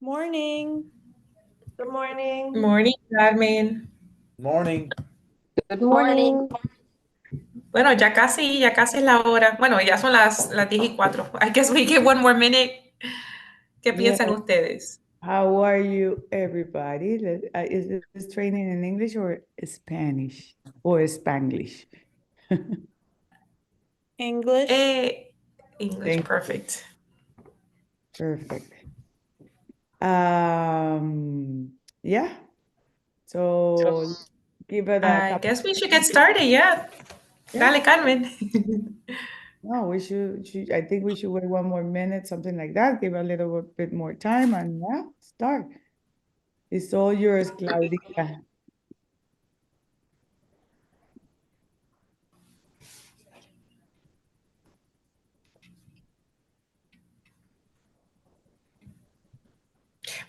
Morning. Good morning. Morning, Carmen. Morning. Good morning. Bueno, ya casi es la hora. Bueno, ya son las 10:04. I guess we get one more minute. ¿Qué Yes. piensan ustedes? How are you, everybody? Is this training in English or Spanish or Spanglish? English. English, Thank- perfect. Perfect. Yeah. So give it a I couple. guess we should get started, yeah. Yeah. Dale, Carmen. No, we should. I think we should wait one more minute, something like that. Give a little bit more time, and yeah, start. It's all yours, Claudia.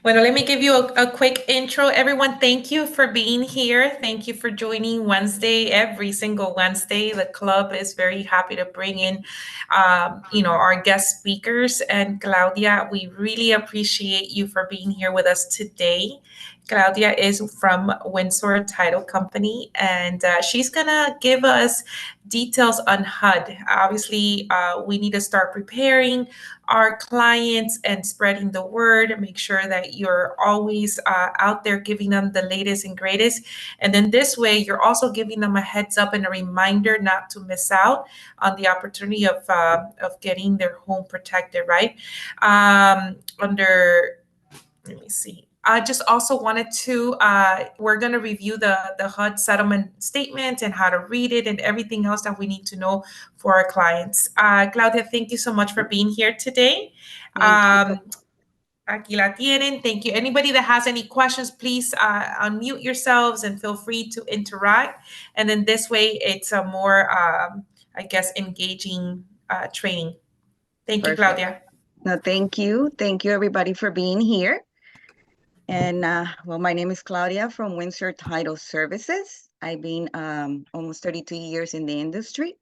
Bueno, let me give you a quick intro. Everyone, thank you for being here. Thank you for joining Wednesday, every single Wednesday. The club is very happy to bring in, our guest speakers. And Claudia, we really appreciate you for being here with us today. Claudia is from Windsor Title Company, and she's gonna give us details on HUD. Obviously, we need to start preparing our clients and spreading the word. Make sure that you're always out there giving them the latest and greatest. And then this way, you're also giving them a heads up and a reminder not to miss out on the opportunity of getting their home protected, right? Let me see. I just also wanted to, we're going to review the HUD settlement statement and how to read it and everything else that we need to know for our clients. Claudia, thank you so much for being here today. Thank you. Aquí la tienen. Thank you. Anybody that has any questions, please unmute yourselves and feel free to interact. And then this way, it's a more, I guess, engaging training. Thank you, Perfect. Claudia. No, thank you. Thank you, everybody, for being here. And my name is Claudia from Windsor Title Services. I've been almost 32 years in the industry.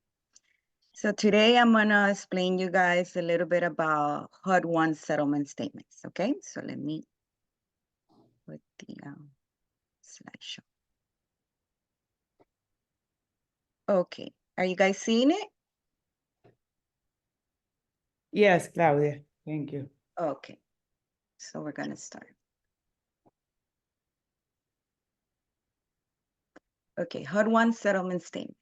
So today I'm gonna explain you guys a little bit about HUD-1 settlement statements, okay? So let me put the slideshow. Okay, are you guys seeing it? Yes, Claudia. Thank you. Okay, so we're gonna start. Okay, HUD-1 settlement statement.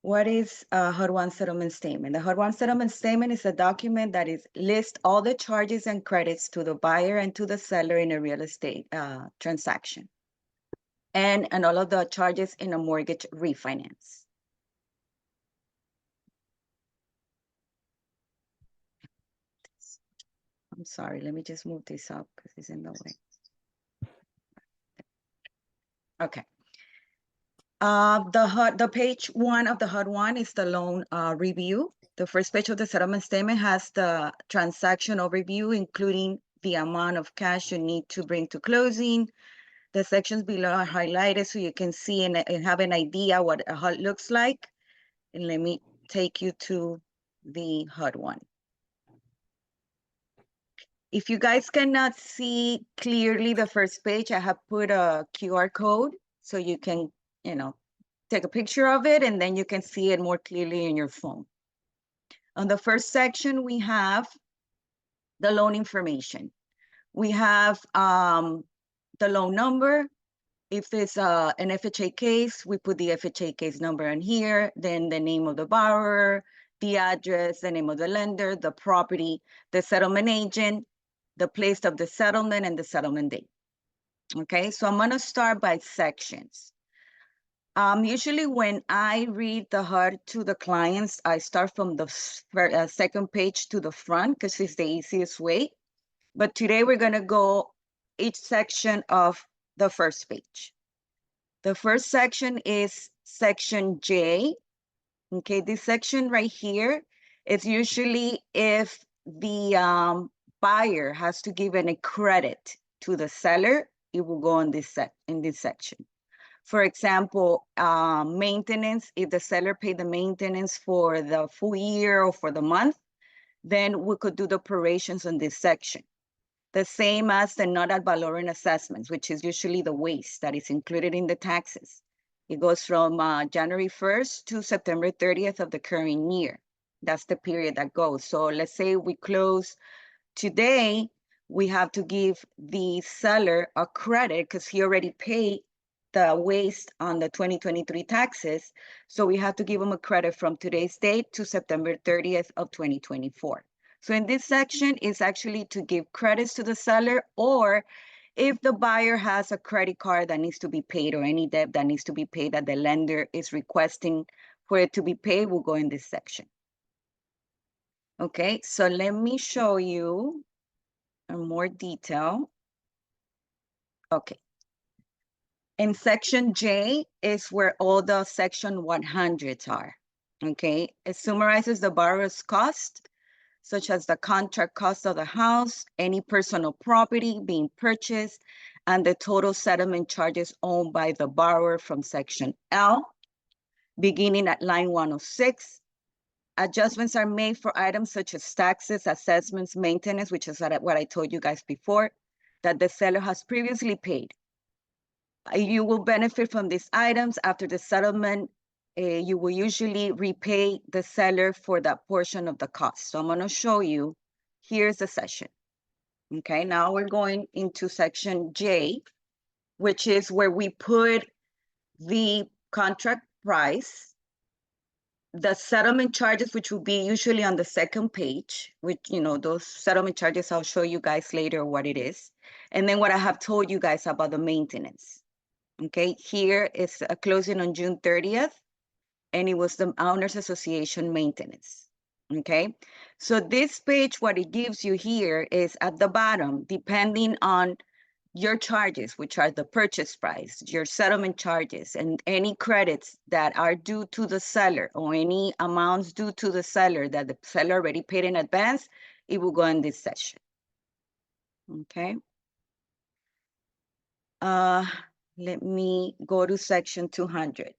What is a HUD-1 settlement statement? The HUD-1 settlement statement is a document that lists all the charges and credits to the buyer and to the seller in a real estate transaction, and all of the charges in a mortgage refinance. I'm sorry, let me just move this up because it's in the way. Okay. The page 1 of the HUD-1 is the loan review. The first page of the settlement statement has the transaction overview, including the amount of cash you need to bring to closing. The sections below are highlighted so you can see and have an idea what a HUD looks like. And let me take you to the HUD-1. If you guys cannot see clearly the first page, I have put a QR code so you can, take a picture of it and then you can see it more clearly in your phone. On the first section, we have the loan information. We have the loan number. If it's an FHA case, we put the FHA case number in here, then the name of the borrower, the address, the name of the lender, the property, the settlement agent, the place of the settlement, and the settlement date. Okay, so I'm gonna start by sections. Usually when I read the HUD to the clients, I start from the second page to the front because it's the easiest way. But today we're gonna go each section of the first page. The first section is section J. Okay, this section right here is usually if the buyer has to give any credit to the seller, it will go in this section. For example, maintenance, if the seller paid the maintenance for the full year or for the month, then we could do the prorations on this section. The same as the not ad valorem assessments, which is usually the waste that is included in the taxes. It goes from January 1st to September 30th of the current year. That's the period that goes. So let's say we close today, we have to give the seller a credit because he already paid the waste on the 2023 taxes. So we have to give him a credit from today's date to September 30th of 2024. So in this section is actually to give credits to the seller, or if the buyer has a credit card that needs to be paid or any debt that needs to be paid that the lender is requesting for it to be paid, will go in this section. Okay, so let me show you in more detail. Okay. In section J is where all the section 100s are. Okay, it summarizes the borrower's cost, such as the contract cost of the house, any personal property being purchased, and the total settlement charges owned by the borrower from section L. Beginning at line 106, adjustments are made for items such as taxes, assessments, maintenance, which is what I told you guys before, that the seller has previously paid. You will benefit from these items after the settlement. You will usually repay the seller for that portion of the cost. So I'm going to show you, here's the section. Okay, now we're going into section J, which is where we put the contract price, the settlement charges, which will be usually on the second page, which, you know, those settlement charges, I'll show you guys later what it is. And then what I have told you guys about the maintenance. Okay, here is a closing on June 30th, and it was the Owners Association maintenance. Okay, so this page, what it gives you here is at the bottom, depending on your charges, which are the purchase price, your settlement charges, and any credits that are due to the seller or any amounts due to the seller that the seller already paid in advance, it will go in this section. Okay. Let me go to section 200.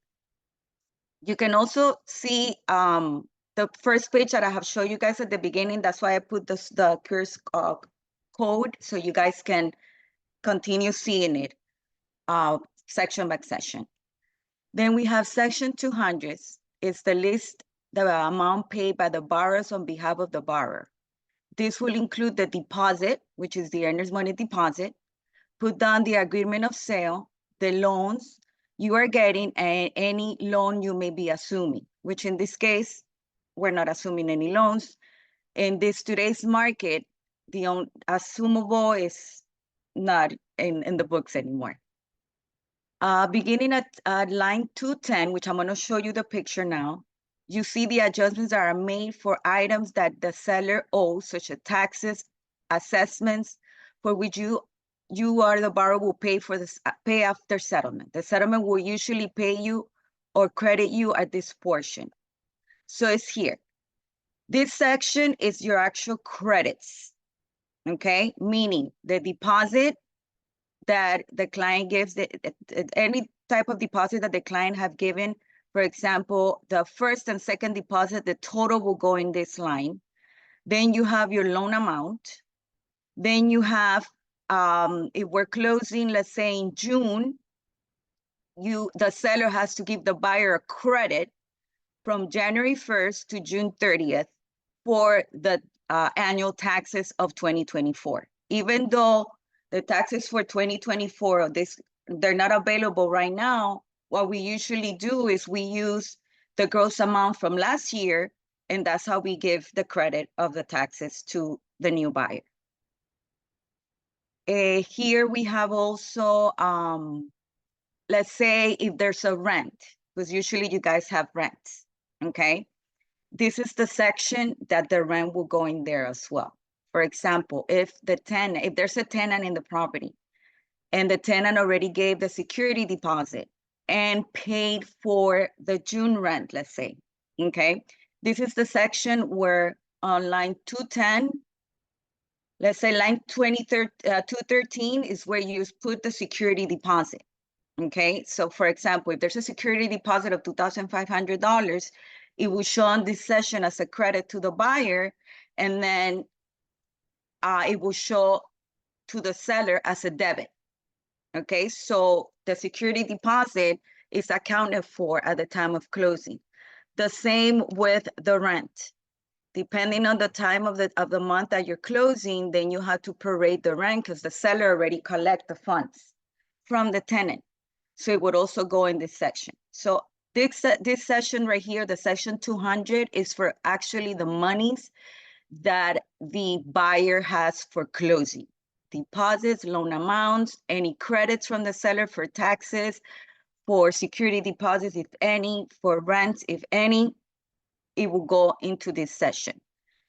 You can also see the first page that I have shown you guys at the beginning. That's why I put the curse code so you guys can continue seeing it section by section. Then we have section 200. It's the list, the amount paid by the borrowers on behalf of the borrower. This will include the deposit, which is the earnest money deposit, put down the agreement of sale, the loans you are getting, and any loan you may be assuming, which in this case, we're not assuming any loans. In this today's market, the assumable is not in the books anymore. Beginning at line 210, which I'm going to show you the picture now, you see the adjustments that are made for items that the seller owes, such as taxes, assessments, for which you or the borrower will pay for this, pay after settlement. The settlement will usually pay you or credit you at this portion. So it's here. This section is your actual credits, okay? Meaning the deposit that the client gives, any type of deposit that the client have given. For example, the first and second deposit, the total will go in this line. Then you have your loan amount. Then you have, if we're closing, let's say in June, the seller has to give the buyer a credit from January 1st to June 30th for the annual taxes of 2024. Even though the taxes for 2024, they're not available right now, what we usually do is we use the gross amount from last year, and that's how we give the credit of the taxes to the new buyer. Here we have also, let's say if there's a rent, because usually you guys have rents, okay? This is the section that the rent will go in there as well. For example, if there's a tenant in the property and the tenant already gave the security deposit and paid for the June rent, let's say, okay? This is the section where on line 210, let's say line 213 is where you put the security deposit, okay? So for example, if there's a security deposit of $2,500, it will show on this session as a credit to the buyer, and then it will show to the seller as a debit. Okay, so the security deposit is accounted for at the time of closing. The same with the rent. Depending on the time of the month that you're closing, then you have to prorate the rent because the seller already collect the funds from the tenant. So it would also go in this section. So this section right here, the section 200, is for actually the monies that the buyer has for closing. Deposits, loan amounts, any credits from the seller for taxes, for security deposits, if any, for rents, if any, it will go into this session.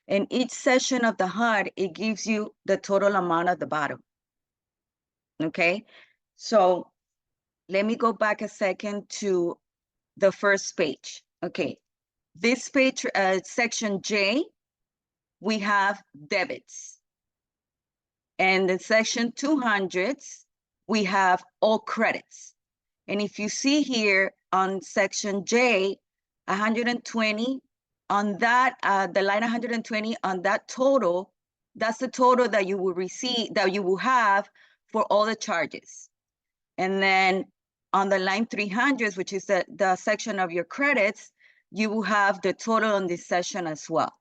And each session of the HUD, it gives you the total amount at the bottom. Okay, so let me go back a second to the first page. Okay, this page, section J, we have debits. And in section 200s, we have all credits. And if you see here on section J, 120, on that, the line 120 on that total, that's the total that you will receive, that you will have for all the charges. And then on the line 300s, which is the section of your credits, you will have the total on this section as well.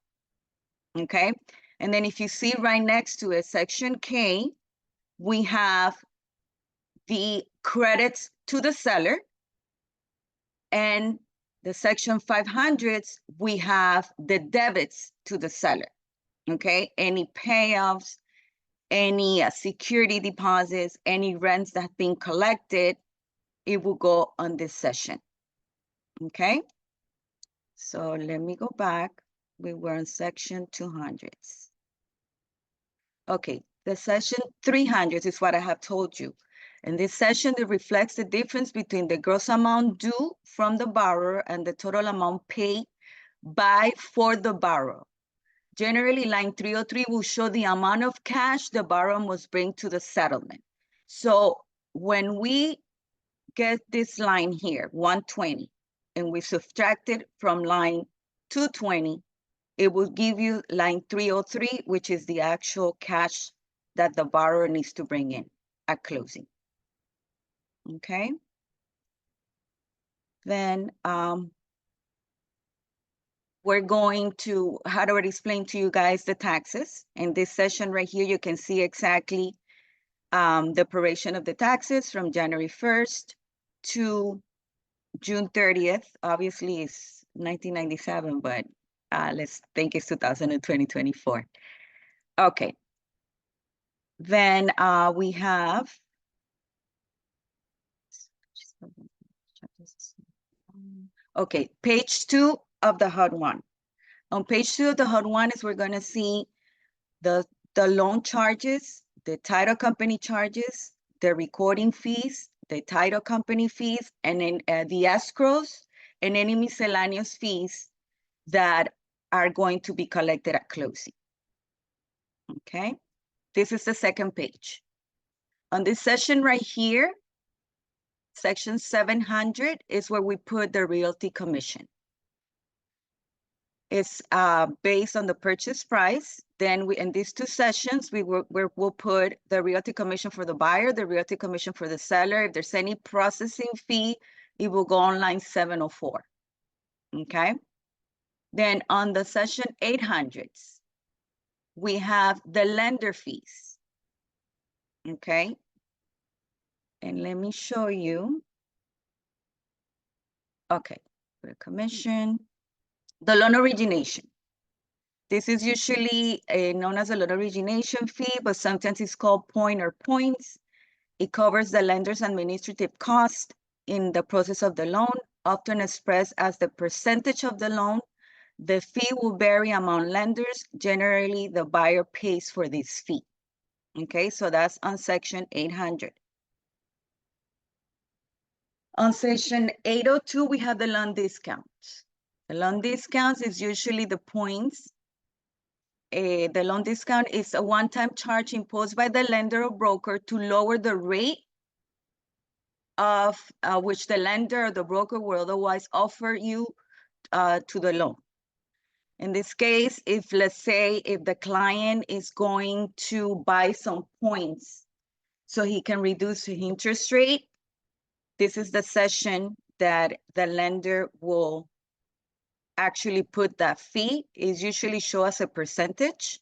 Okay, and then if you see right next to it, section K, we have the credits to the seller, and the section 500s, we have the debits to the seller. Okay, any payoffs, any security deposits, any rents that have been collected, it will go on this session. Okay, so let me go back. We were in section 200s. Okay, the section 300 is what I have told you. In this session, it reflects the difference between the gross amount due from the borrower and the total amount paid by for the borrower. Generally, line 303 will show the amount of cash the borrower must bring to the settlement. So when we get this line here, 120, and we subtract it from line 220, it will give you line 303, which is the actual cash that the borrower needs to bring in at closing. Okay. Then we're going to, how do I explain to you guys the taxes? In this session right here, you can see exactly the proration of the taxes from January 1st to June 30th. Obviously, it's 1997, but let's think it's 2024. Okay. Then we have, okay, page 2 of the HUD-1. On page 2 of the HUD-1 is we're going to see the loan charges, the title company charges, the recording fees, the title company fees, and then the escrows and any miscellaneous fees that are going to be collected at closing. Okay, this is the second page. On this session right here, section 700 is where we put the realty commission. It's based on the purchase price. Then we, in these two sessions, we'll put the realty commission for the buyer, the realty commission for the seller. If there's any processing fee, it will go on line 704. Okay. Then on the session 800s, we have the lender fees. Okay. And let me show you. Okay, the commission, the loan origination. This is usually known as a loan origination fee, but sometimes it's called point or points. It covers the lender's administrative cost in the process of the loan, often expressed as the percentage of the loan. The fee will vary among lenders. Generally, the buyer pays for this fee. Okay, so that's on section 800. On section 802, we have the loan discounts. The loan discounts is usually the points. The loan discount is a one-time charge imposed by the lender or broker to lower the rate of which the lender or the broker will otherwise offer you to the loan. In this case, if let's say if the client is going to buy some points so he can reduce his interest rate, this is the session that the lender will actually put that fee. Is usually show as a percentage,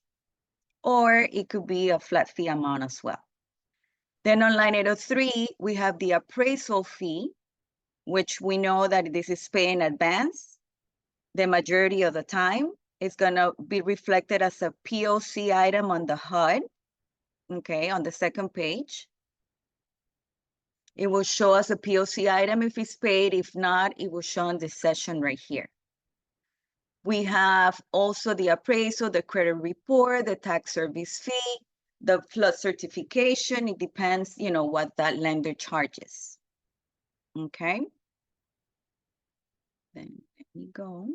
or it could be a flat fee amount as well. Then on line 803, we have the appraisal fee, which we know that this is paid in advance. The majority of the time, it's gonna be reflected as a POC item on the HUD, okay, on the second page. It will show us a POC item if it's paid. If not, it will show in this session right here. We have also the appraisal, the credit report, the tax service fee, the flood certification. It depends, you know, what that lender charges. Okay. Then let me go.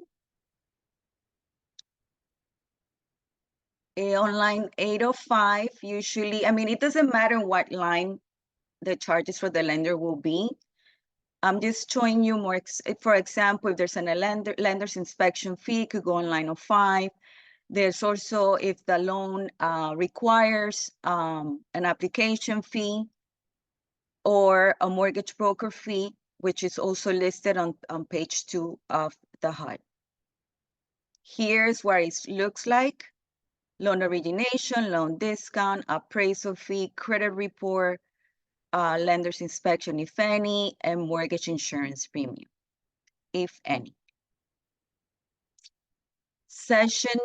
On line 805, usually, I mean, it doesn't matter what line the charges for the lender will be. I'm just showing you more, for example, if there's a lender's inspection fee, it could go on line 05. There's also, if the loan requires an application fee or a mortgage broker fee, which is also listed on page 2 of the HUD. Here's what it looks like. Loan origination, loan discount, appraisal fee, credit report, lender's inspection, if any, and mortgage insurance premium, if any. Session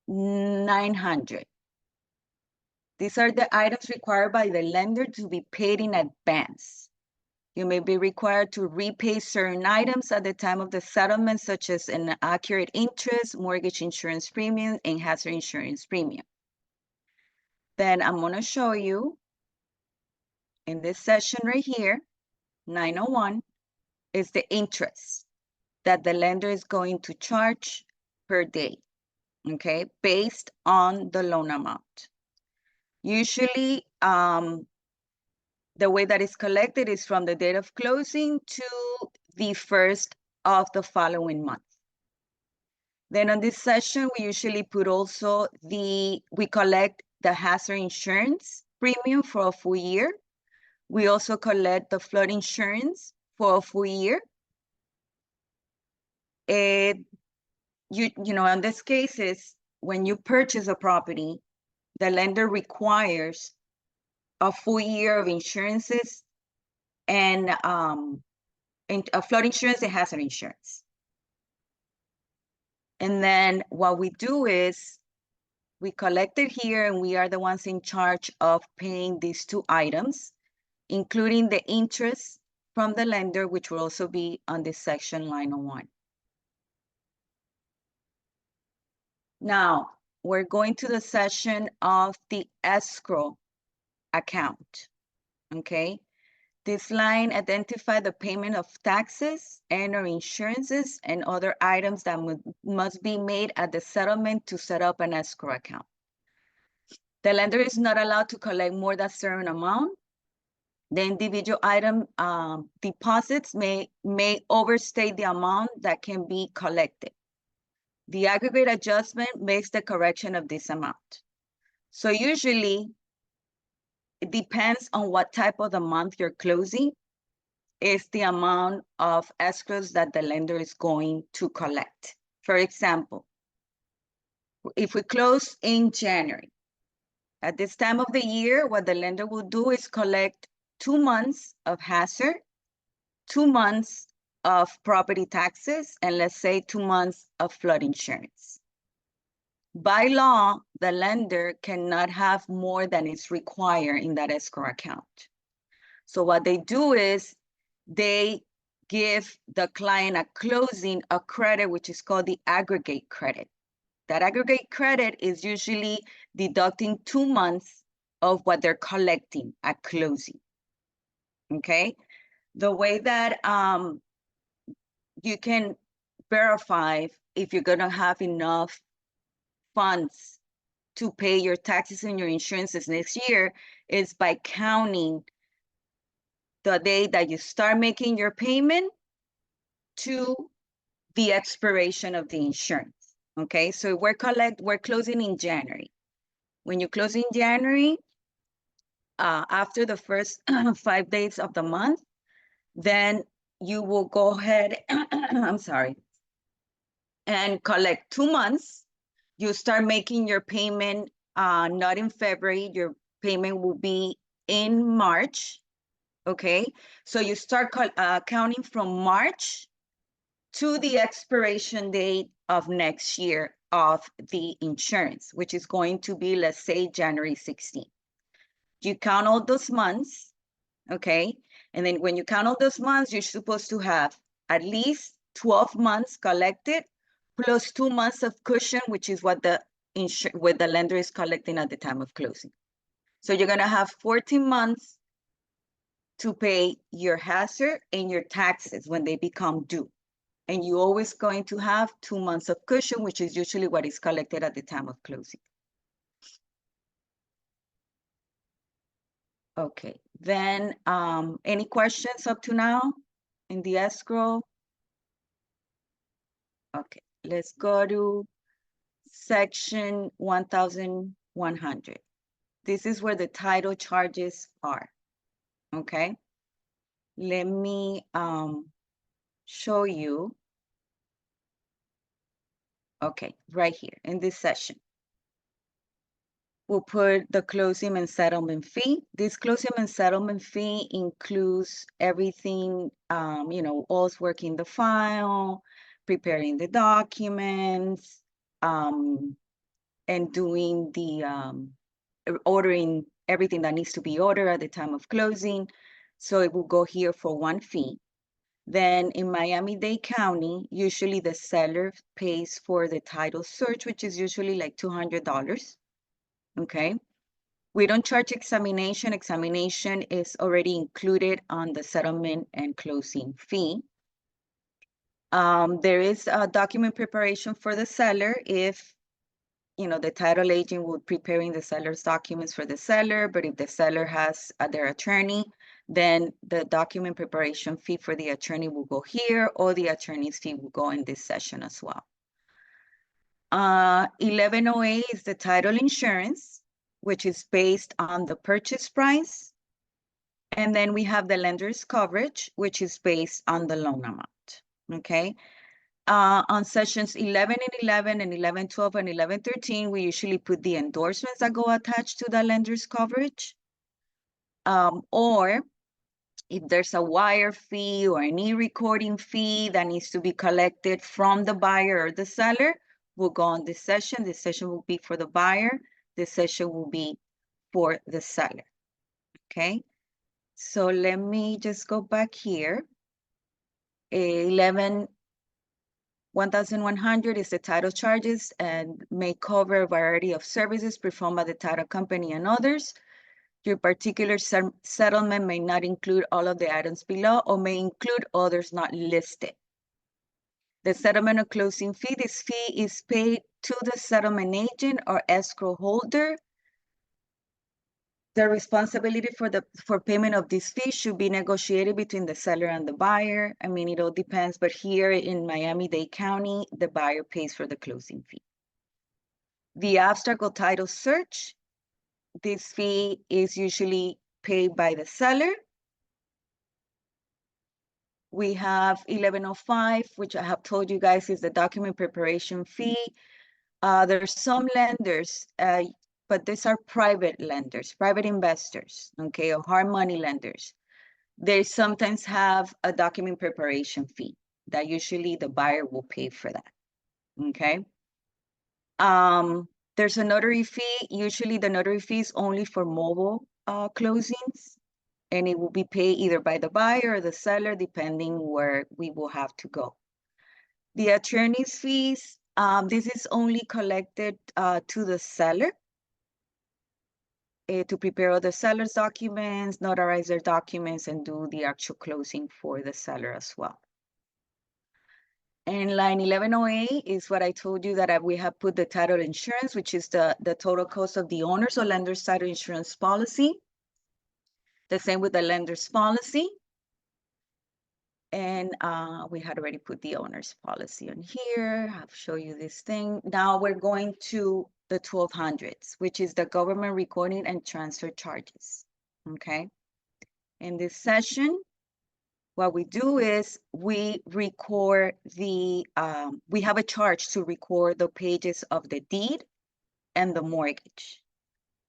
900. These are the items required by the lender to be paid in advance. You may be required to repay certain items at the time of the settlement, such as an accurate interest, mortgage insurance premium, and hazard insurance premium. Then I'm going to show you in this session right here, 901, is the interest that the lender is going to charge per day, okay, based on the loan amount. Usually, the way that is collected is from the date of closing to the first of the following month. Then on this session, we usually put also we collect the hazard insurance premium for a full year. We also collect the flood insurance for a full year. You know, in this case is when you purchase a property, the lender requires a full year of insurances and a flood insurance and hazard insurance. And then what we do is we collect it here, and we are the ones in charge of paying these two items, including the interest from the lender, which will also be on this section, line 01. Now, we're going to the section of the escrow account, okay? This line identifies the payment of taxes and or insurances and other items that must be made at the settlement to set up an escrow account. The lender is not allowed to collect more than a certain amount. The individual item deposits may overstate the amount that can be collected. The aggregate adjustment makes the correction of this amount. So usually, it depends on what type of the month you're closing, is the amount of escrows that the lender is going to collect. For example, if we close in January, at this time of the year, what the lender will do is collect 2 months of hazard, 2 months of property taxes, and let's say 2 months of flood insurance. By law, the lender cannot have more than is required in that escrow account. So what they do is they give the client at closing a credit, which is called the aggregate credit. That aggregate credit is usually deducting 2 months of what they're collecting at closing, okay? The way that you can verify if you're gonna have enough funds to pay your taxes and your insurances next year is by counting the day that you start making your payment to the expiration of the insurance, Okay, so we're closing in January. When you close in January, after the first 5 days of the month, then you will go ahead, I'm sorry, and collect 2 months. You start making your payment, not in February, your payment will be in March, okay? So you start counting from March to the expiration date of next year of the insurance, which is going to be, let's say, January 16th. You count all those months, okay? And then when you count all those months, you're supposed to have at least 12 months collected plus 2 months of cushion, which is what the lender is collecting at the time of closing. So you're gonna have 14 months to pay your hazard and your taxes when they become due. And you're always going to have 2 months of cushion, which is usually what is collected at the time of closing. Okay, then any questions up to now in the escrow? Okay, let's go to section 1100. This is where the title charges are, okay? Let me show you. Okay, right here in this section. We'll put the closing and settlement fee. This closing and settlement fee includes everything, us working the file, preparing the documents, and doing the ordering everything that needs to be ordered at the time of closing. So it will go here for one fee. Then in Miami-Dade County, usually the seller pays for the title search, which is usually like $200. Okay, we don't charge examination. Examination is already included on the settlement and closing fee. There is a document preparation for the seller if, the title agent will preparing the seller's documents for the seller, but if the seller has their attorney, then the document preparation fee for the attorney will go here, or the attorney's fee will go in this session as well. 1108 is the title insurance, which is based on the purchase price. And then we have the lender's coverage, which is based on the loan amount, okay? On sessions 11 and 11 and 1112 and 1113, we usually put the endorsements that go attached to the lender's coverage. Or if there's a wire fee or an e-recording fee that needs to be collected from the buyer or the seller, we'll go on this session. This session will be for the buyer. This session will be for the seller, okay? So let me just go back here. 1100 is the title charges and may cover a variety of services performed by the title company and others. Your particular settlement may not include all of the items below or may include others not listed. The settlement or closing fee, this fee is paid to the settlement agent or escrow holder. The responsibility for payment of this fee should be negotiated between the seller and the buyer. I mean, it all depends, but here in Miami-Dade County, the buyer pays for the closing fee. The abstract or title search, this fee is usually paid by the seller. We have 1105, which I have told you guys is the document preparation fee. There's some lenders, but these are private lenders, private investors, okay, or hard money lenders. They sometimes have a document preparation fee that usually the buyer will pay for that, okay? There's a notary fee. Usually the notary fee is only for mobile closings, and it will be paid either by the buyer or the seller, depending where we will have to go. The attorney's fees, this is only collected to the seller to prepare all the seller's documents, notarize their documents, and do the actual closing for the seller as well. And line 1108 is what I told you that we have put the title insurance, which is the total cost of the owner's or lender's title insurance policy. The same with the lender's policy. And we had already put the owner's policy on here. I'll show you this thing. Now we're going to the 1200s, which is the government recording and transfer charges. Okay. In this session, what we do is we record the, we have a charge to record the pages of the deed and the mortgage.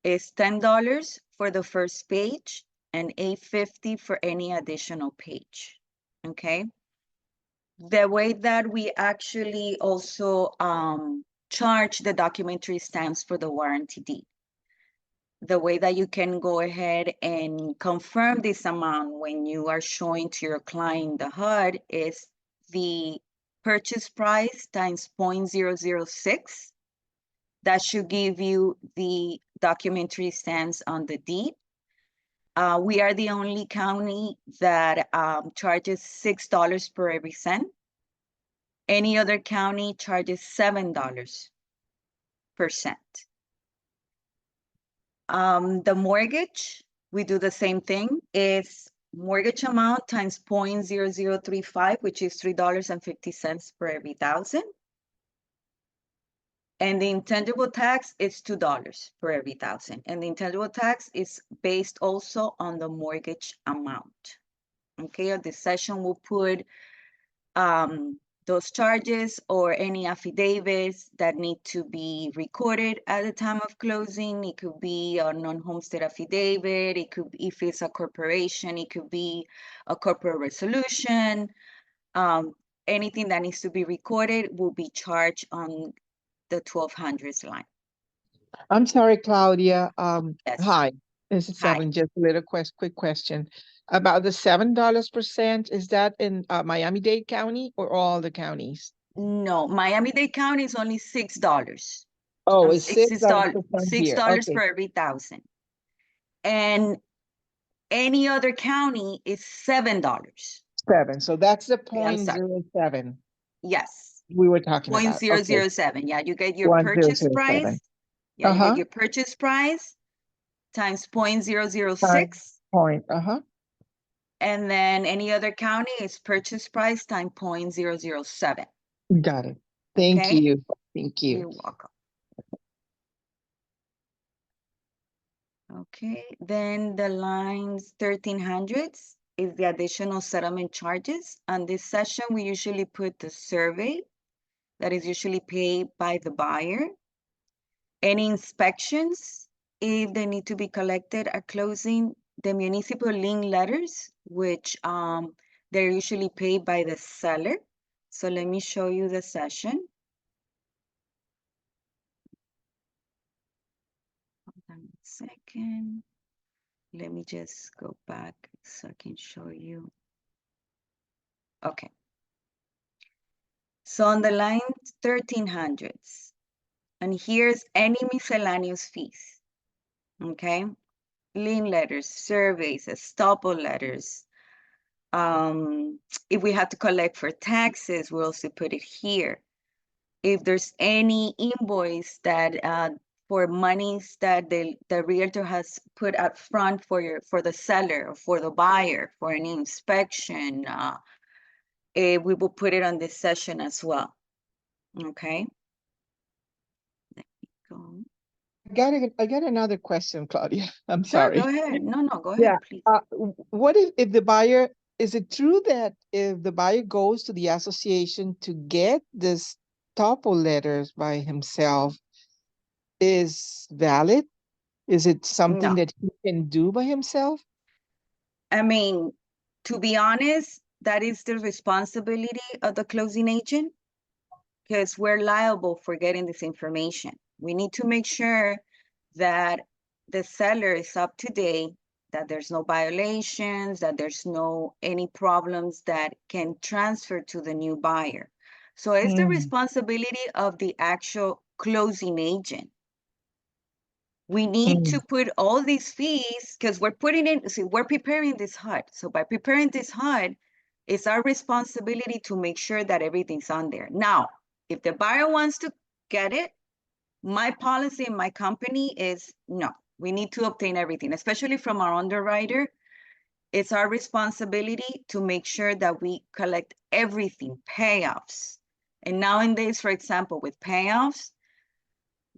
It's $10 for the first page and $8.50 for any additional page. Okay. The way that we actually also charge the documentary stamps for the warranty deed. The way that you can go ahead and confirm this amount when you are showing to your client the HUD is the purchase price times 0.006. That should give you the documentary stamps on the deed. We are the only county that charges $6 per every cent. Any other county charges $7 per cent. The mortgage, we do the same thing. It's mortgage amount times 0.0035, which is $3.50 per every thousand. And the intangible tax is $2 per every thousand. And the intangible tax is based also on the mortgage amount. Okay, this session will put those charges or any affidavits that need to be recorded at the time of closing. It could be a non-homestead affidavit. It could, if it's a corporation, it could be a corporate resolution. Anything that needs to be recorded will be charged on the 1200s line. I'm sorry, Claudia. Yes. Hi, this is Hi. Seven. Just a little quick question about the $7 per cent. Is that in Miami-Dade County or all the counties? No, Miami-Dade County is only $6. Oh, it's $6 $6 per cent here. Okay, per every thousand. And any other county is $7. 7. So that's the I'm sorry. 0.07 Yes. we were talking about. Okay, 0.007. Yeah, you get your purchase 1007. price. Yeah, you Uh-huh. get your purchase price times 0.006. Point. And then any other county is purchase price times 0.007. Got it. Thank Okay. you. Thank you. You're welcome. Okay, then the lines 1300s is the additional settlement charges. On this session, we usually put the survey that is usually paid by the buyer. Any inspections, if they need to be collected at closing, the municipal lien letters, which they're usually paid by the seller. So let me show you the session. Hold on a second. Let me just go back so I can show you. Okay. So on the line 1300s, and here's any miscellaneous fees. Okay. Lien letters, surveys, estoppel letters. If we have to collect for taxes, we also put it here. If there's any invoice that for monies that the realtor has put up front for the seller or for the buyer for any inspection, we will put it on this session as well. Okay. Let me go. I got another question, Claudia. I'm Sure, sorry. go ahead. No, go ahead, Yeah. please. What if the buyer, is it true that if the buyer goes to the association to get this topo letters by himself is valid? Is it something No. that he can do by himself? I mean, to be honest, that is the responsibility of the closing agent because we're liable for getting this information. We need to make sure that the seller is up to date, that there's no violations, that there's no any problems that can transfer to the new buyer. So it's the responsibility of the actual closing agent. We need to put all these fees because we're putting in, see, we're preparing this HUD. So by preparing this HUD, it's our responsibility to make sure that everything's on there. Now, if the buyer wants to get it, my policy in my company is no, we need to obtain everything, especially from our underwriter. it's our responsibility to make sure that we collect everything, payoffs. And nowadays, for example, with payoffs,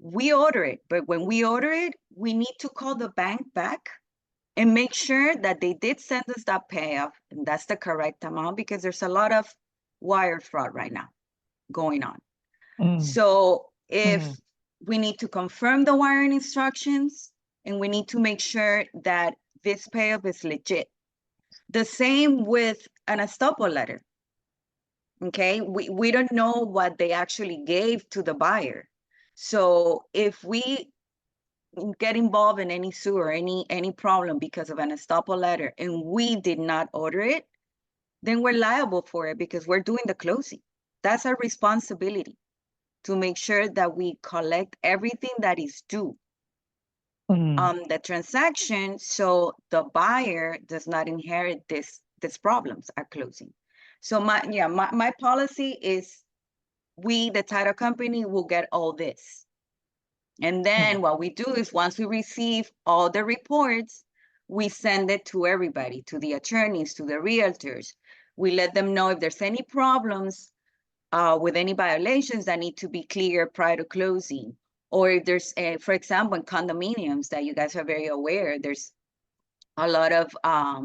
we order it, but when we order it, we need to call the bank back and make sure that they did send us that payoff, and that's the correct amount, because there's a lot of wire fraud right now going on. So if we need to confirm the wiring instructions, and we need to make sure that this payoff is legit. The same with an estoppel letter. Okay, we don't know what they actually gave to the buyer. So if we get involved in any sue or any problem because of an estoppel letter and we did not order it, then we're liable for it because we're doing the closing. That's our responsibility, to make sure that we collect everything that is due on the transaction, so the buyer does not inherit this problems at closing. So my policy is, we, the title company, will get all this. And then what we do is, once we receive all the reports, we send it to everybody, to the attorneys, to the realtors. We let them know if there's any problems with any violations that need to be clear prior to closing. Or if there's, for example, in condominiums that you guys are very aware, there's a lot of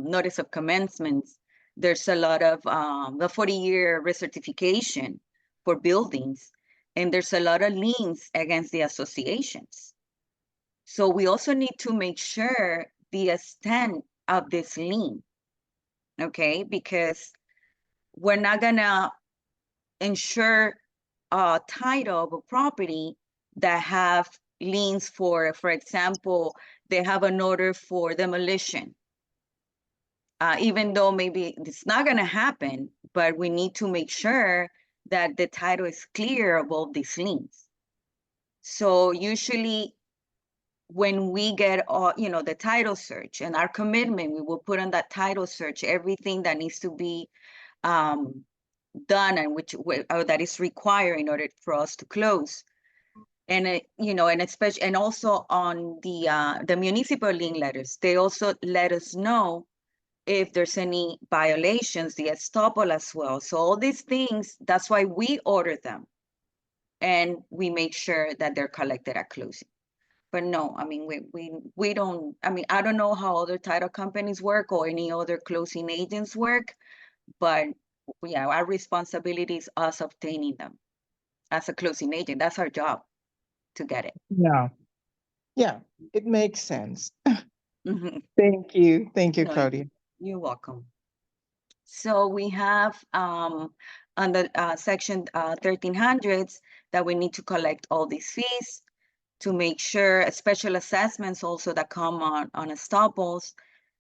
notice of commencements. There's a lot of the 40-year recertification for buildings. And there's a lot of liens against the associations. So we also need to make sure the extent of this lien, okay? Because we're not gonna insure a title of a property that have liens for example, they have an order for demolition. Even though maybe it's not gonna happen, but we need to make sure that the title is clear of all these liens. So usually when we get the title search and our commitment, we will put on that title search everything that needs to be done and that is required in order for us to close. And and especially, and also on the municipal lien letters, they also let us know if there's any violations, the estoppel as well. So all these things, that's why we order them, and we make sure that they're collected at closing. But no, I mean, we don't, I mean, I don't know how other title companies work or any other closing agents work, but yeah, our responsibility is us obtaining them as a closing agent. That's our job, to get it. Yeah, it makes sense. Mhm. Thank you. Thank you, No, Claudia. You're welcome. So we have under section 1300s that we need to collect all these fees to make sure, special assessments also that come on estoppels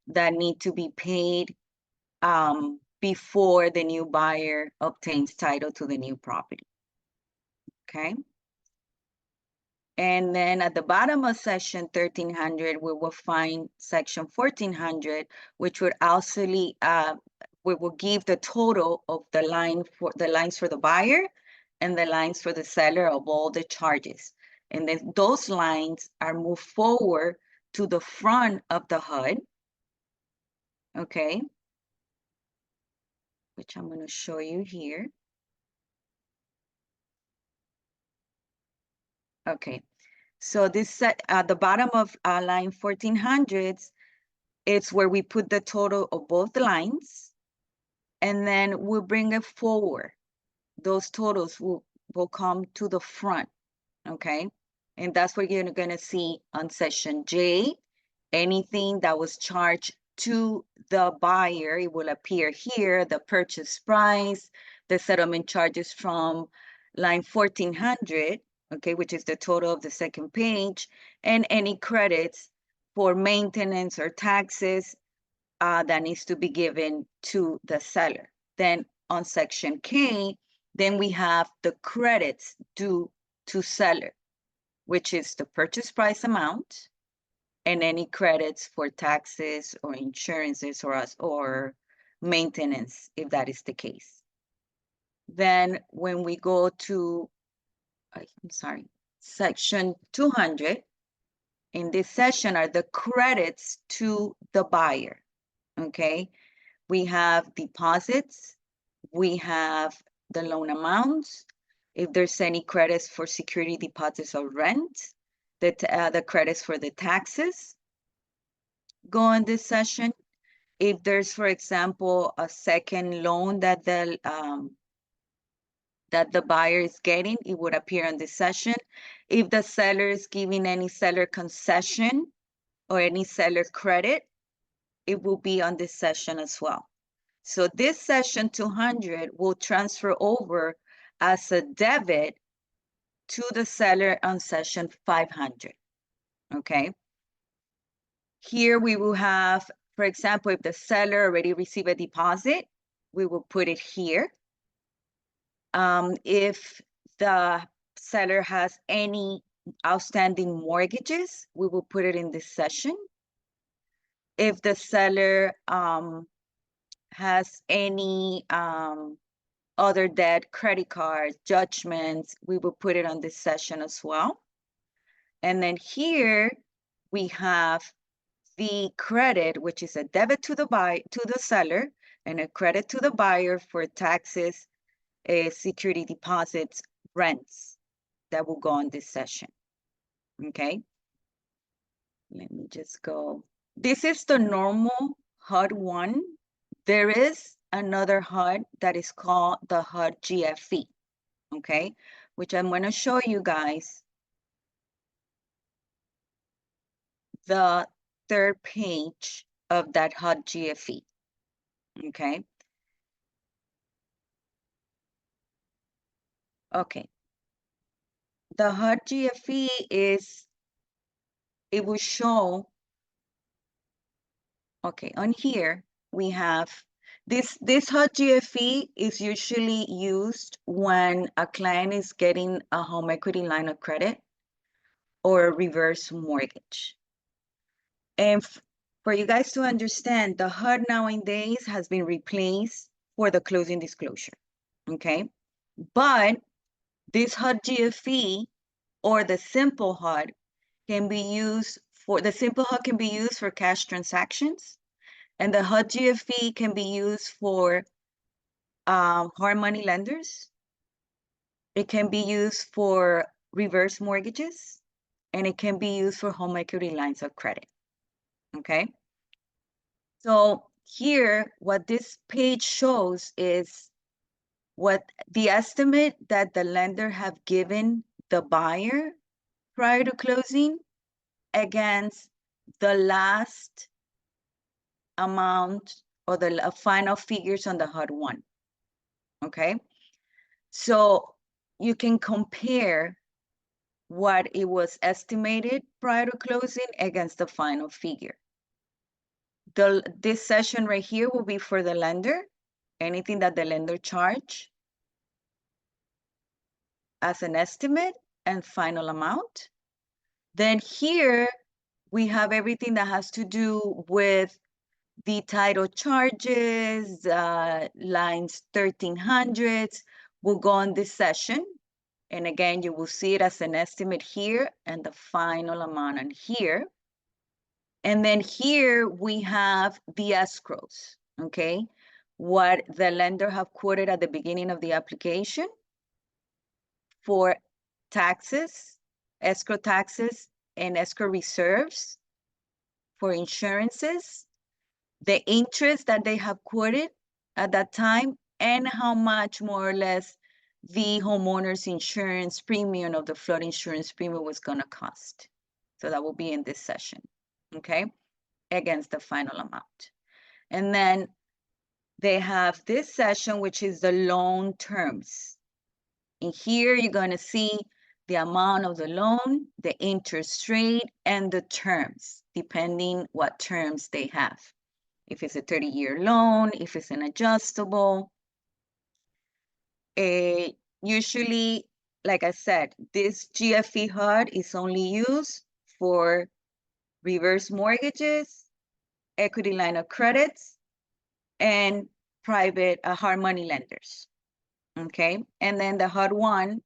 that need to be paid before the new buyer obtains title to the new property. Okay. And then at the bottom of section 1300, we will find section 1400, which would also we will give the total of the lines for the buyer and the lines for the seller of all the charges. And then those lines are moved forward to the front of the HUD. Okay. Which I'm going to show you here. Okay. So this at the bottom of line 1400s, it's where we put the total of both lines, and then we'll bring it forward. Those totals will come to the front, okay? And that's what you're gonna see on section J. Anything that was charged to the buyer, it will appear here, the purchase price, the settlement charges from line 1400, okay, which is the total of the second page, and any credits for maintenance or taxes that needs to be given to the seller. Then on section K, then we have the credits due to seller, which is the purchase price amount and any credits for taxes or insurances or maintenance, if that is the case. Then when we go to, I'm sorry, section 200, in this section are the credits to the buyer, okay? We have deposits, we have the loan amounts, if there's any credits for security deposits or rent, the credits for the taxes go in this session. If there's, for example, a second loan that the buyer is getting, it would appear on this session. If the seller is giving any seller concession or any seller credit, it will be on this session as well. So this session 200 will transfer over as a debit to the seller on session 500, okay? Here we will have, for example, if the seller already received a deposit, we will put it here. If the seller has any outstanding mortgages, we will put it in this session. If the seller has any other debt, credit cards, judgments, we will put it on this session as well. And then here we have the credit, which is a debit to the seller and a credit to the buyer for taxes, security deposits, rents that will go on this session, okay? Let me just go. This is the normal HUD-1. There is another HUD that is called the HUD-GFE, okay? Which I'm gonna show you guys the third page of that HUD-GFE, okay? Okay. The HUD-GFE is, it will show, okay, on here, we have this HUD-GFE is usually used when a client is getting a home equity line of credit or a reverse mortgage. And for you guys to understand, the HUD nowadays has been replaced for the closing disclosure, okay? But this HUD-GFE or the simple HUD can be used for, the simple HUD can be used for cash transactions, and the HUD-GFE can be used for hard money lenders. It can be used for reverse mortgages, and it can be used for home equity lines of credit, okay? So here, what this page shows is what the estimate that the lender have given the buyer prior to closing against the last amount or the final figures on the HUD-1, okay? So you can compare what it was estimated prior to closing against the final figure. This session right here will be for the lender, anything that the lender charge as an estimate and final amount. Then here we have everything that has to do with the title charges, lines 1300s will go on this session. And again, you will see it as an estimate here and the final amount on here. And then here we have the escrows, okay? What the lender have quoted at the beginning of the application for taxes, escrow taxes, and escrow reserves for insurances, the interest that they have quoted at that time, and how much more or less the homeowner's insurance premium of the flood insurance premium was gonna cost. So that will be in this session, okay? Against the final amount. And then they have this session, which is the loan terms. In here, you're gonna see the amount of the loan, the interest rate, and the terms, depending what terms they have. If it's a 30-year loan, if it's an adjustable. Usually, like I said, this GFE HUD is only used for reverse mortgages, equity line of credits, and private hard money lenders, okay? And then the HUD-1,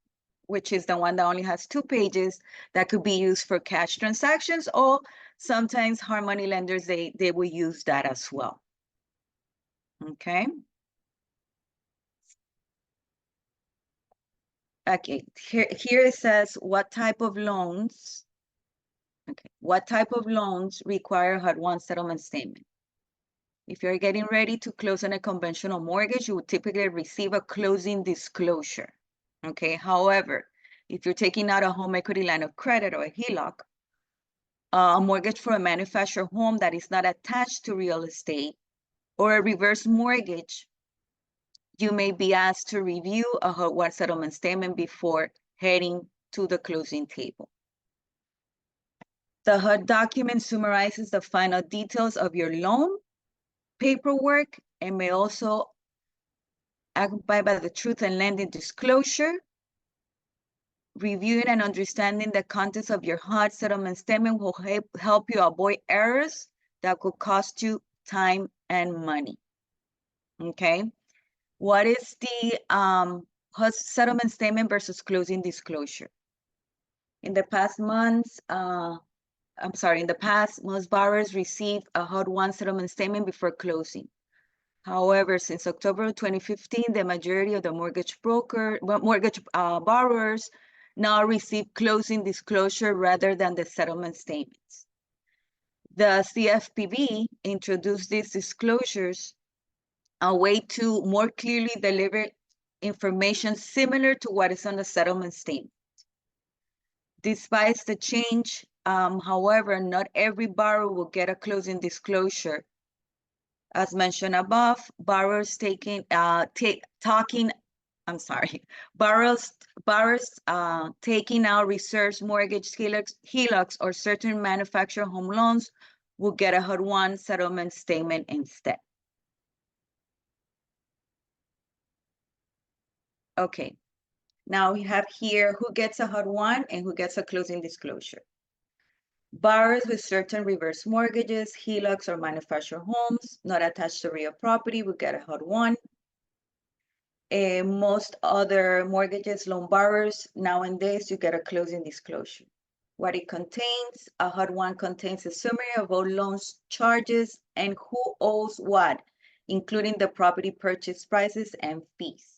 which is the one that only has 2 pages, that could be used for cash transactions, or sometimes hard money lenders, they will use that as well, Okay. Okay, here it says what type of loans, okay, what type of loans require HUD-1 settlement statement? If you're getting ready to close on a conventional mortgage, you would typically receive a closing disclosure. Okay, however, if you're taking out a home equity line of credit or a HELOC, a mortgage for a manufactured home that is not attached to real estate, or a reverse mortgage, you may be asked to review a HUD-1 settlement statement before heading to the closing table. The HUD document summarizes the final details of your loan paperwork and may also abide by the truth and lending disclosure. Reviewing and understanding the contents of your HUD settlement statement will help you avoid errors that could cost you time and money. Okay, what is the HUD settlement statement versus closing disclosure? In the past, most borrowers received a HUD-1 settlement statement before closing. However, since October 2015, the majority of the mortgage borrowers now receive closing disclosure rather than the settlement statements. The CFPB introduced these disclosures a way to more clearly deliver information similar to what is on the settlement statement. Despite the change, however, not every borrower will get a closing disclosure. As mentioned above, borrowers taking out reserves, mortgage, HELOCs, or certain manufactured home loans will get a HUD-1 settlement statement instead. Okay, now we have here who gets a HUD-1 and who gets a closing disclosure. Borrowers with certain reverse mortgages, HELOCs, or manufactured homes not attached to real property will get a HUD-1. Most other mortgages, loan borrowers, nowadays you get a closing disclosure. What it contains, a HUD-1 contains a summary of all loans charges and who owes what, including the property purchase prices and fees.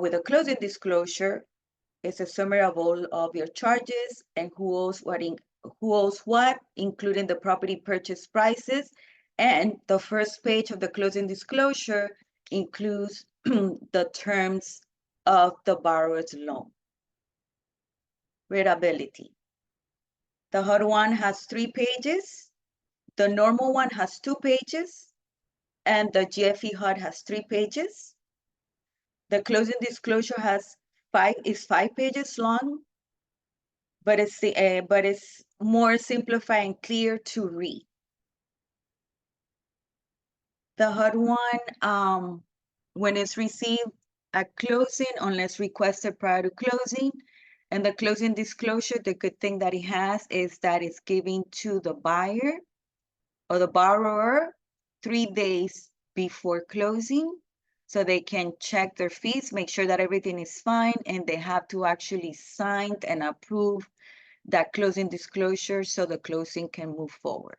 With a closing disclosure, it's a summary of all of your charges and who owes what, including the property purchase prices. And the first page of the closing disclosure includes the terms of the borrower's loan. Readability. The HUD-1 has 3 pages. The normal one has 2 pages. And the GFE HUD has 3 pages. The closing disclosure is 5 pages long, but it's more simplified and clear to read. The HUD-1, when it's received at closing, unless requested prior to closing, and the closing disclosure, the good thing that it has is that it's giving to the buyer or the borrower 3 days before closing, so they can check their fees, make sure that everything is fine, and they have to actually sign and approve that closing disclosure so the closing can move forward.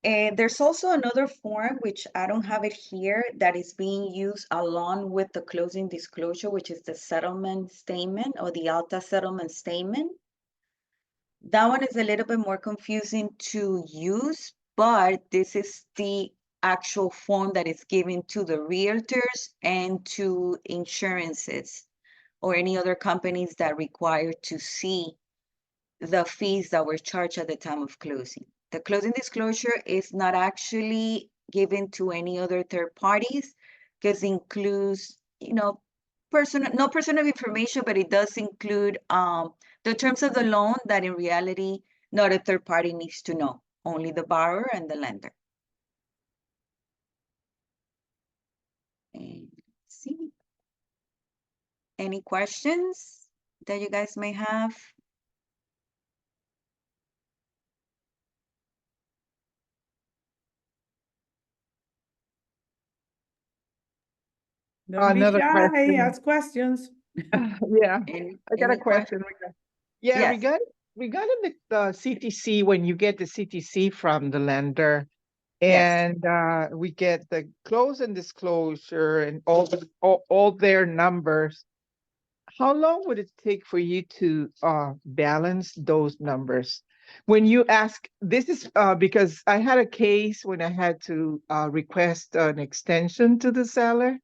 And there's also another form, which I don't have it here, that is being used along with the closing disclosure, which is the settlement statement or the ALTA settlement statement. That one is a little bit more confusing to use, but this is the actual form that is given to the realtors and to insurances or any other companies that require to see the fees that were charged at the time of closing. The closing disclosure is not actually given to any other third parties because it includes, no personal information, but it does include the terms of the loan that in reality, not a third party needs to know, only the borrower and the lender. And let's see. Any questions that you guys may have? Don't be Another shy, question. ask questions. Yeah, Any I got a question. Yeah, we Yes. got regarding the CTC, when you get the CTC from the lender, Yes. and we get the close and disclosure and all their numbers, how long would it take for you to balance those numbers? When you ask, this is because I had a case when I had to request an extension to the seller.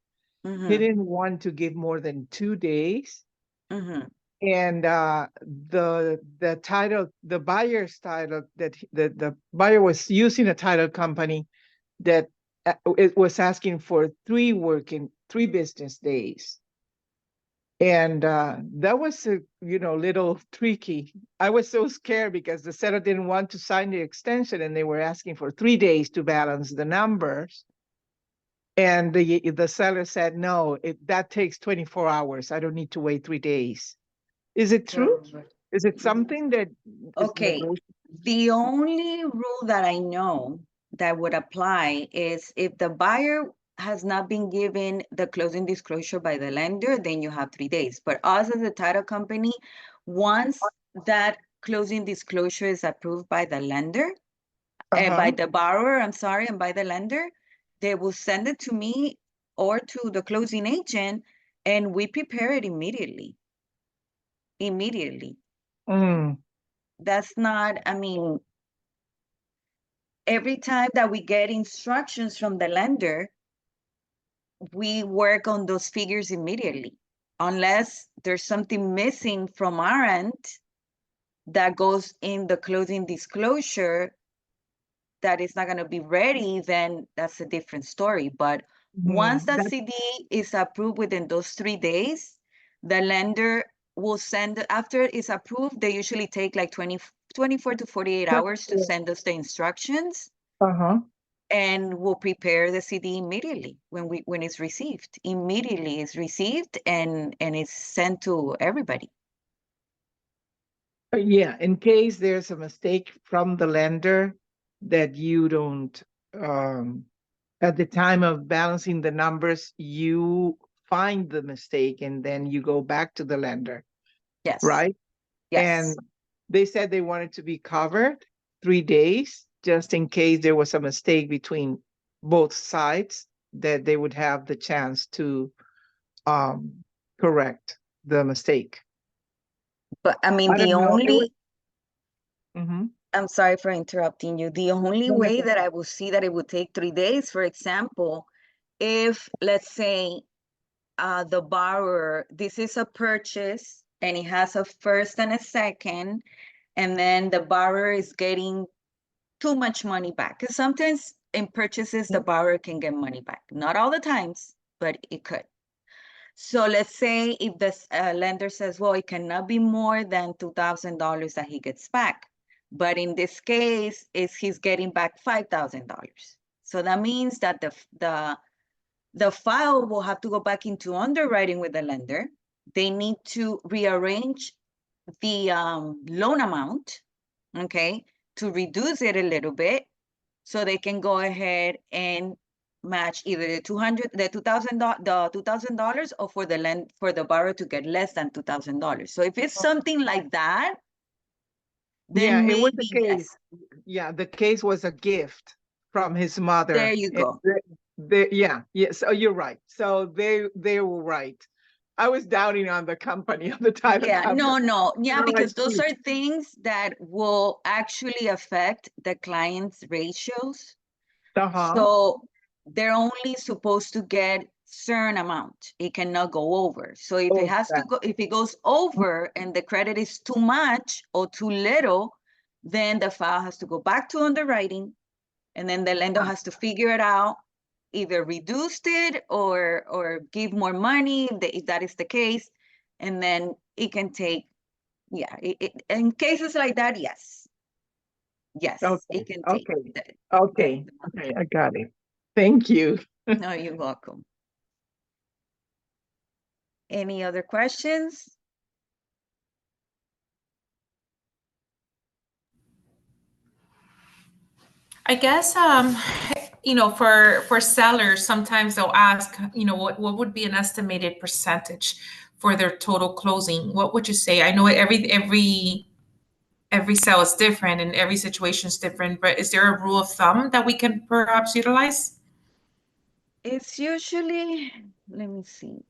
He Mm-hmm. didn't want to give more than 2 days. Mm-hmm. And the title, the buyer's title, that the buyer was using a title company that it was asking for 3 business days. And that was a little tricky. I was so scared because the seller didn't want to sign the extension, and they were asking for 3 days to balance the numbers. And the seller said, no, that takes 24 hours. I don't need to wait 3 days. Is it true? Is it something that is Okay. negotiable? The only rule that I know that would apply is if the buyer has not been given the closing disclosure by the lender, then you have 3 days. But us as a title company, once that closing disclosure is approved by the lender, by the borrower, I'm sorry, and by the lender, they will send it to me or to the closing agent, and we prepare it immediately. Immediately. Mm, That's not, I mean, every time that we get instructions from the lender, we work on those figures immediately. Unless there's something missing from our end that goes in the closing disclosure that is not going to be ready, then that's a different story. But once that that's CD is approved within those 3 days, the lender will send, after it's approved, they usually take like 24 to 48 hours to send us the instructions, uh-huh. and we'll prepare the CD immediately when it's received. Immediately it's received and it's sent to everybody. Yeah, in case there's a mistake from the lender that you don't, at the time of balancing the numbers, you find the mistake and then you go back to the lender, Yes. right? Yes. And they said they wanted to be covered 3 days, just in case there was a mistake between both sides, that they would have the chance to correct the mistake. But I mean, I don't know. It was. Mhm. I'm sorry for interrupting you. The only No, that's way okay. that I will see that it would take 3 days, for example, if let's say the borrower, this is a purchase and it has a first and a second, and then the borrower is getting too much money back. Because sometimes in purchases, the borrower can get money back. Not all the times, but it could. So let's say if the lender says, well, it cannot be more than $2,000 that he gets back. But in this case, he's getting back $5,000. So that means that the file will have to go back into underwriting with the lender. They need to rearrange the loan amount, okay, to reduce it a little bit, so they can go ahead and match either the $2,000, or for the borrower to get less than $2,000. So if it's something like that, Yeah, then it was the maybe case. yes. Yeah, the case was a gift from his mother. There you go. Yeah, yes. So you're right. So they were right. I was doubting on the company, on the title Yeah, company. no, yeah, No, I because those see. are things that will actually affect the client's ratios. Uh-huh. So they're only supposed to get certain amount. It cannot go over. So if it Oh, has to go, if it goes over and the credit is too much or too little, then the file has to go back to underwriting, and then the lender has to figure it out, either reduced it or give more money if that is the case, and then it can take, yeah, in cases like that, yes, okay, it can take. okay, okay, okay. I got it. Thank you. No, you're welcome. Any other questions? I guess for sellers, sometimes they'll ask, what would be an estimated percentage for their total closing? What would you say? I know every every sale is different and every situation is different, but is there a rule of thumb that we can perhaps utilize? It's usually, let me see.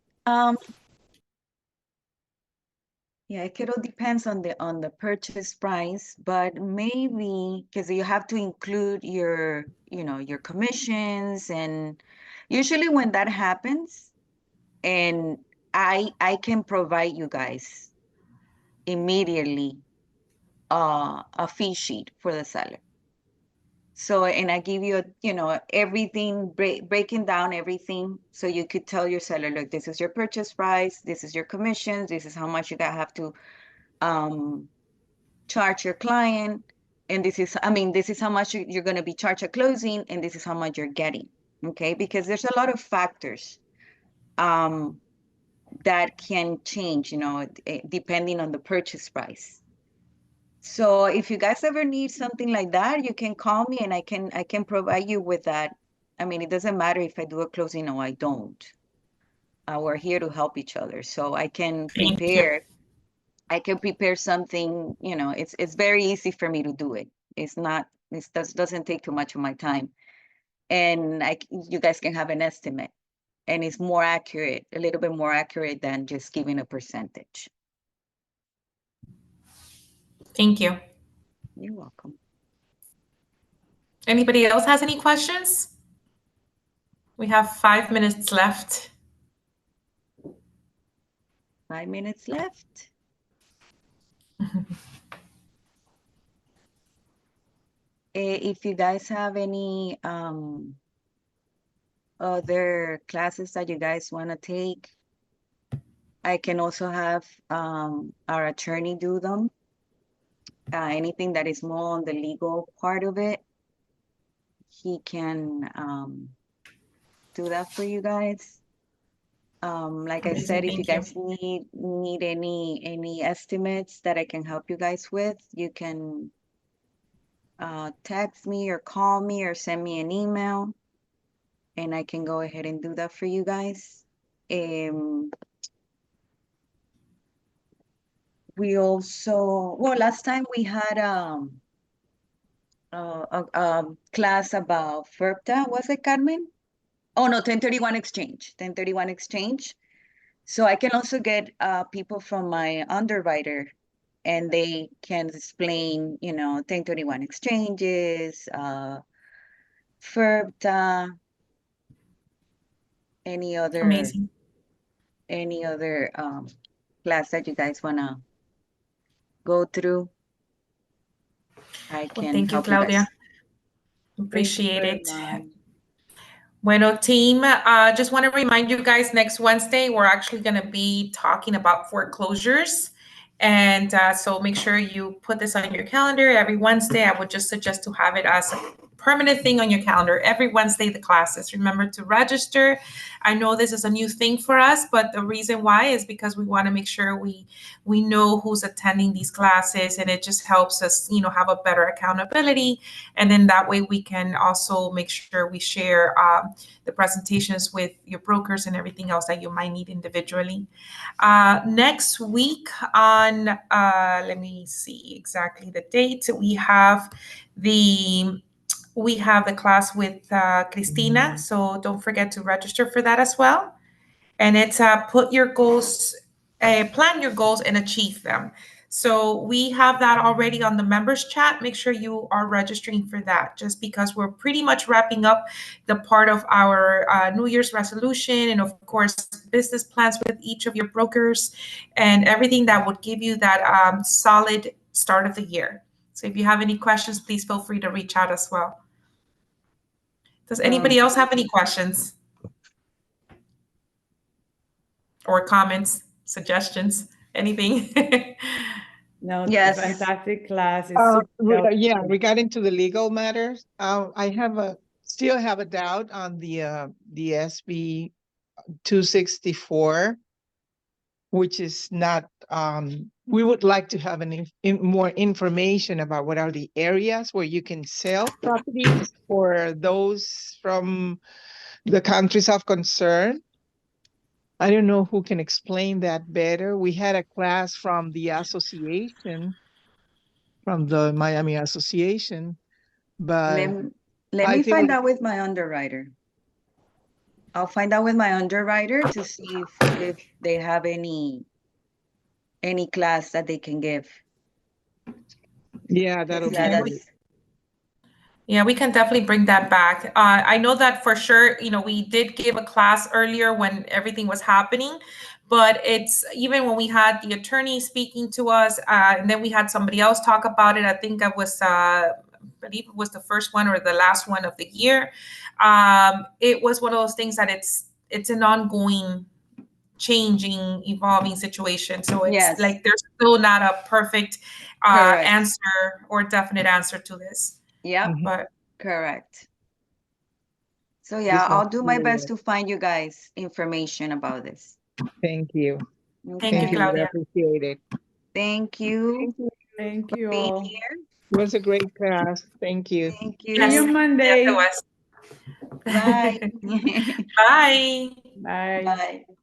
Yeah, it all depends on the purchase price, but maybe because you have to include your, your commissions, and usually when that happens, and I can provide you guys immediately a fee sheet for the seller. So, and I give you, everything, breaking down everything. So you could tell your seller, look, this is your purchase price, this is your commissions, this is how much you have to charge your client. And this is how much you're going to be charged at closing, and this is how much you're getting. Okay. Because there's a lot of factors that can change, depending on the purchase price. So if you guys ever need something like that, you can call me and I can provide you with that. I mean, it doesn't matter if I do a closing or I don't. We're here to help each other. So Thank you. I can prepare something, it's very easy for me to do it. It's not, doesn't take too much of my time. And you guys can have an estimate, and it's more accurate, a little bit more accurate than just giving a percentage. Thank you. You're welcome. Anybody else has any questions? We have 5 minutes left. 5 minutes left. If you guys have any other classes that you guys want to take, I can also have our attorney do them. Anything that is more on the legal part of it, he can do that for you guys. Like I said, if you Thank you. guys need any estimates that I can help you guys with, you can text me or call me or send me an email, and I can go ahead and do that for you guys. We also, well, last time we had a class about FERPTA, was it, Carmen? Oh no, 1031 exchange, 1031 exchange. So I can also get people from my underwriter, and they can explain, 1031 exchanges, FERPTA, any other Amazing. class that you guys wanna go through. I Well, can thank you, help you guys. Claudia. Thank you Appreciate very it. much. Bueno, team, just want to remind you guys next Wednesday, we're actually going to be talking about foreclosures. And so make sure you put this on your calendar every Wednesday. I would just suggest to have it as a permanent thing on your calendar every Wednesday, the classes. Remember to register. I know this is a new thing for us, but the reason why is because we want to make sure we know who's attending these classes, and it just helps us, have a better accountability. And then that way we can also make sure we share the presentations with your brokers and everything else that you might need individually. Next week on, let me see exactly the date. We have the class with Christina, so don't forget to register for that as well. And it's put your goals, plan your goals and achieve them. So we have that already on the members chat. Make sure you are registering for that, just because we're pretty much wrapping up the part of our New Year's resolution, and of course business plans with each of your brokers and everything that would give you that solid start of the year. So if you have any questions, please feel free to reach out as well. Does anybody else have any questions or comments, suggestions, anything? No, Yes. fantastic class. It's super Yeah, helpful. regarding to the legal matters, I still have a doubt on the SB 264, which is not, we would like to have more information about what are the areas where you can sell properties for those from the countries of concern. I don't know who can explain that better. We had a class from the association from the Miami Association, but Let I me think find out with my underwriter. I'll find out with my underwriter to see if they have any class that they can give. yeah, that'll be Yeah, great. that's Yeah, we can definitely bring that back. I know that for sure, we did give a class earlier when everything was happening, but it's even when we had the attorney speaking to us, and then we had somebody else talk about it. I think I believe it was the first one or the last one of the year. It was one of those things that it's an ongoing, changing, evolving situation. So it's yes, like there's still not a perfect correct. answer or definite answer to this. Yep, Mhm. But correct. So This yeah, has I'll to do be my a best lot. to find you guys information about this. Thank you. thank you, Okay. We Claudia. appreciate it. Thank you Thank for you being all. here. It was a great class. Thank you. Thank See you Yes. you. Monday. Yes, it was. Bye. Bye. Bye. Bye.